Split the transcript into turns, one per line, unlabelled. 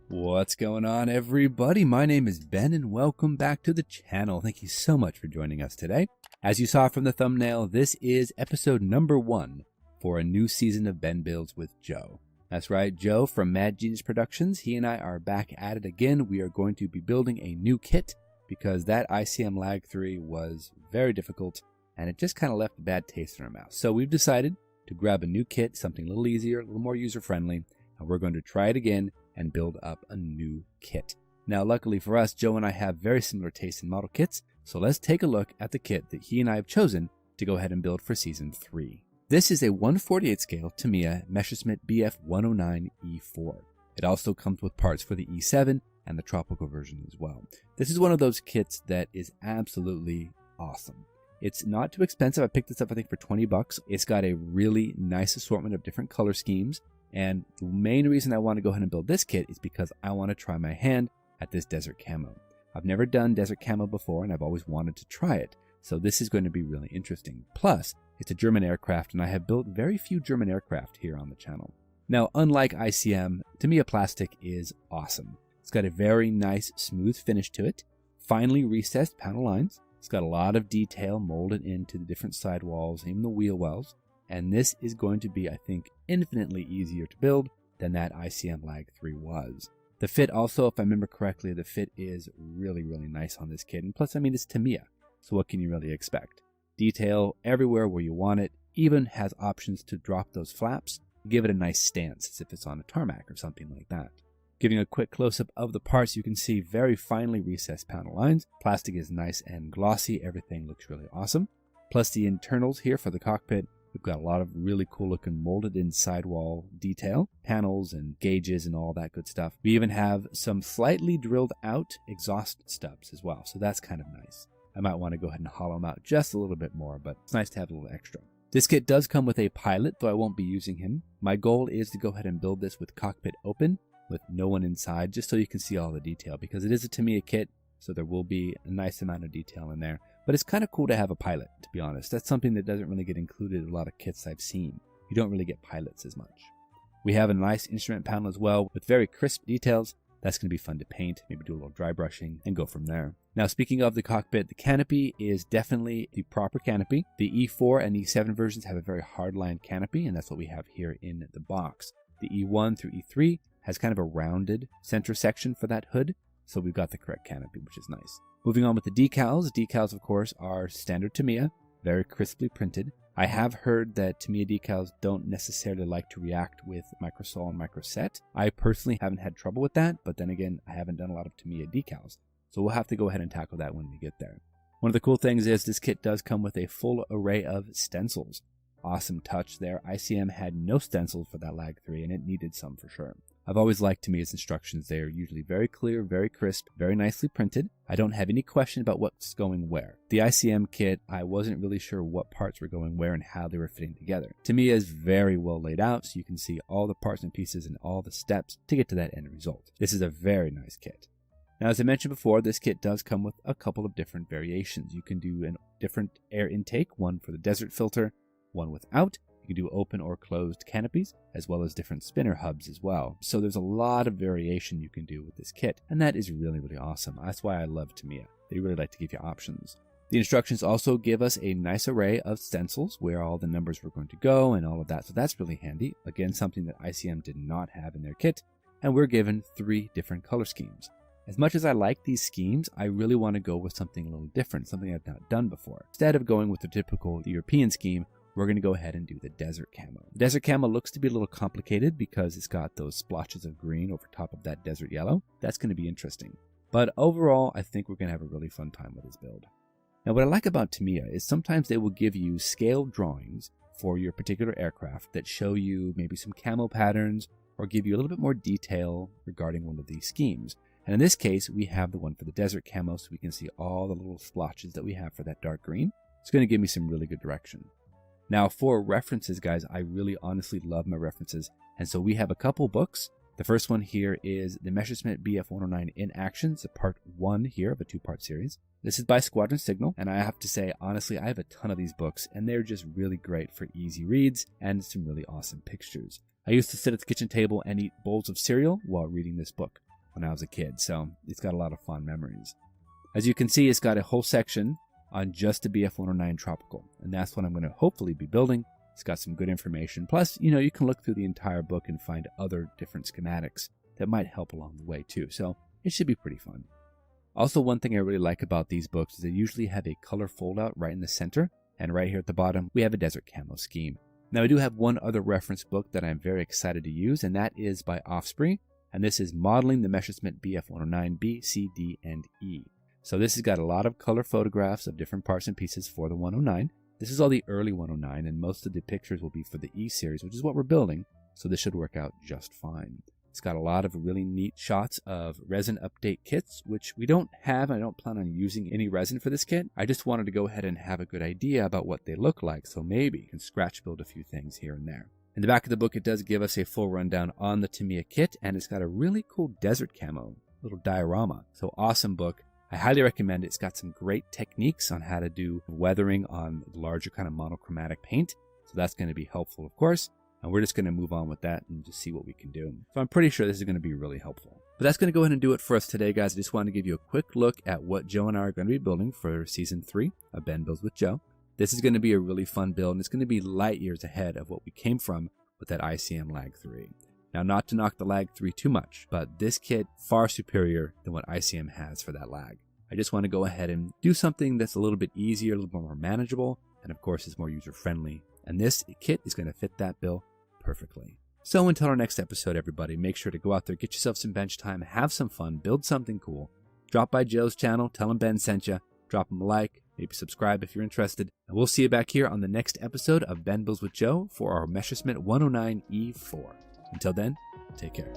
What's going on, everybody? My name is Ben and welcome back to the channel. Thank you so much for joining us today. As you saw from the thumbnail, this is episode number 1 for a new season of Ben Builds with Joe. That's right, Joe from Mad Genius Productions. He and I are back at it again. We are going to be building a new kit because that ICM LaGG-3 was very difficult and it just kind of left a bad taste in our mouth. So we've decided to grab a new kit, something a little easier, a little more user-friendly, and we're going to try it again and build up a new kit. Now, luckily for us, Joe and I have very similar tastes in model kits, so let's take a look at the kit that he and I have chosen to go ahead and build for Season 3. This is a 1/48 scale Tamiya Messerschmitt Bf109 E4. It also comes with parts for the E7 and the tropical version as well. This is one of those kits that is absolutely awesome. It's not too expensive. I picked this up, I think, for 20 bucks. It's got a really nice assortment of different color schemes. And the main reason I want to go ahead and build this kit is because I want to try my hand at this desert camo. I've never done desert camo before and I've always wanted to try it. So this is going to be really interesting. Plus, it's a German aircraft and I have built very few German aircraft here on the channel. Now, unlike ICM, Tamiya plastic is awesome. It's got a very nice smooth finish to it, finely recessed panel lines. It's got a lot of detail molded into the different sidewalls, even the wheel wells. And this is going to be, I think, infinitely easier to build than that ICM LaGG-3 was. The fit also, if I remember correctly, the fit is really, really nice on this kit. And plus, I mean, it's Tamiya, so what can you really expect? Detail everywhere where you want it, even has options to drop those flaps, give it a nice stance as if it's on a tarmac or something like that. Giving a quick close-up of the parts, you can see very finely recessed panel lines. Plastic is nice and glossy, everything looks really awesome. Plus the internals here for the cockpit. We've got a lot of really cool looking molded in sidewall detail, panels and gauges and all that good stuff. We even have some slightly drilled out exhaust stubs as well, so that's kind of nice. I might want to go ahead and hollow them out just a little bit more, but it's nice to have a little extra. This kit does come with a pilot, though I won't be using him. My goal is to go ahead and build this with cockpit open, with no one inside, just so you can see all the detail, because it is a Tamiya kit, so there will be a nice amount of detail in there. But it's kind of cool to have a pilot, to be honest. That's something that doesn't really get included in a lot of kits I've seen. You don't really get pilots as much. We have a nice instrument panel as well with very crisp details. That's going to be fun to paint, maybe do a little dry brushing and go from there. Now, speaking of the cockpit, the canopy is definitely the proper canopy. The E4 and E7 versions have a very hardline canopy, and that's what we have here in the box. The E1 through E3 has kind of a rounded center section for that hood, so we've got the correct canopy, which is nice. Moving on with the decals. Decals, of course, are standard Tamiya, very crisply printed. I have heard that Tamiya decals don't necessarily like to react with microsol and microset. I personally haven't had trouble with that, but then again, I haven't done a lot of Tamiya decals. So we'll have to go ahead and tackle that when we get there. One of the cool things is this kit does come with a full array of stencils. Awesome touch there. ICM had no stencils for that LaGG-3 and it needed some for sure. I've always liked Tamiya's instructions. They are usually very clear, very crisp, very nicely printed. I don't have any question about what's going where. The ICM kit, I wasn't really sure what parts were going where and how they were fitting together. Tamiya is very well laid out, so you can see all the parts and pieces and all the steps to get to that end result. This is a very nice kit. Now, as I mentioned before, this kit does come with a couple of different variations. You can do a different air intake, one for the desert filter, one without. You can do open or closed canopies, as well as different spinner hubs as well. So there's a lot of variation you can do with this kit, and that is really, really awesome. That's why I love Tamiya. They really like to give you options. The instructions also give us a nice array of stencils where all the numbers were going to go and all of that, so that's really handy. Again, something that ICM did not have in their kit, and we're given 3 different color schemes. As much as I like these schemes, I really want to go with something a little different, something I've not done before. Instead of going with the typical European scheme, we're going to go ahead and do the desert camo. Desert camo looks to be a little complicated because it's got those splotches of green over top of that desert yellow. That's going to be interesting. But overall, I think we're going to have a really fun time with this build. Now, what I like about Tamiya is sometimes they will give you scaled drawings for your particular aircraft that show you maybe some camo patterns or give you a little bit more detail regarding one of these schemes. And in this case, we have the one for the desert camo, so we can see all the little splotches that we have for that dark green. It's going to give me some really good direction. Now, for references, guys, I really honestly love my references. And so we have a couple books The first one here is the Messerschmitt Bf109 in action. It's a part 1 here of a 2-part series. This is by Squadron Signal, and I have to say, honestly, I have a ton of these books, and they're just really great for easy reads and some really awesome pictures. I used to sit at the kitchen table and eat bowls of cereal while reading this book when I was a kid, so it's got a lot of fond memories. As you can see, it's got a whole section on just the Bf109 Tropical, and that's what I'm going to hopefully be building. It's got some good information. Plus, you can look through the entire book and find other different schematics that might help along the way too, so it should be pretty fun. Also, one thing I really like about these books is they usually have a color foldout right in the center, and right here at the bottom, we have a desert camo scheme. Now, I do have one other reference book that I'm very excited to use, and that is by Offspring, and this is Modeling the Messerschmitt Bf109 B, C, D, and E. So this has got a lot of color photographs of different parts and pieces for the 109. This is all the early 109, and most of the pictures will be for the E series, which is what we're building, so this should work out just fine. It's got a lot of really neat shots of resin update kits, which we don't have. I don't plan on using any resin for this kit. I just wanted to go ahead and have a good idea about what they look like, so maybe we can scratch build a few things here and there. In the back of the book, it does give us a full rundown on the Tamiya kit, and it's got a really cool desert camo, little diorama. So awesome book. I highly recommend it. It's got some great techniques on how to do weathering on larger kind of monochromatic paint. So that's going to be helpful, of course. And we're just going to move on with that and just see what we can do. So I'm pretty sure this is going to be really helpful. But that's going to go ahead and do it for us today, guys. I just wanted to give you a quick look at what Joe and I are going to be building for Season 3 of Ben Builds with Joe. This is going to be a really fun build, and it's going to be light years ahead of what we came from with that ICM LaGG-3. Now, not to knock the LaGG-3 too much, but this kit far superior than what ICM has for that lag. I just want to go ahead and do something that's a little bit easier, a little bit more manageable, and of course is more user-friendly. And this kit is going to fit that bill perfectly. So until our next episode, everybody, make sure to go out there, get yourself some bench time, have some fun, build something cool. Drop by Joe's channel, tell him Ben sent you, drop him a like, maybe subscribe if you're interested. And we'll see you back here on the next episode of Ben Builds with Joe for our Messerschmitt 109 E4. Until then, take care.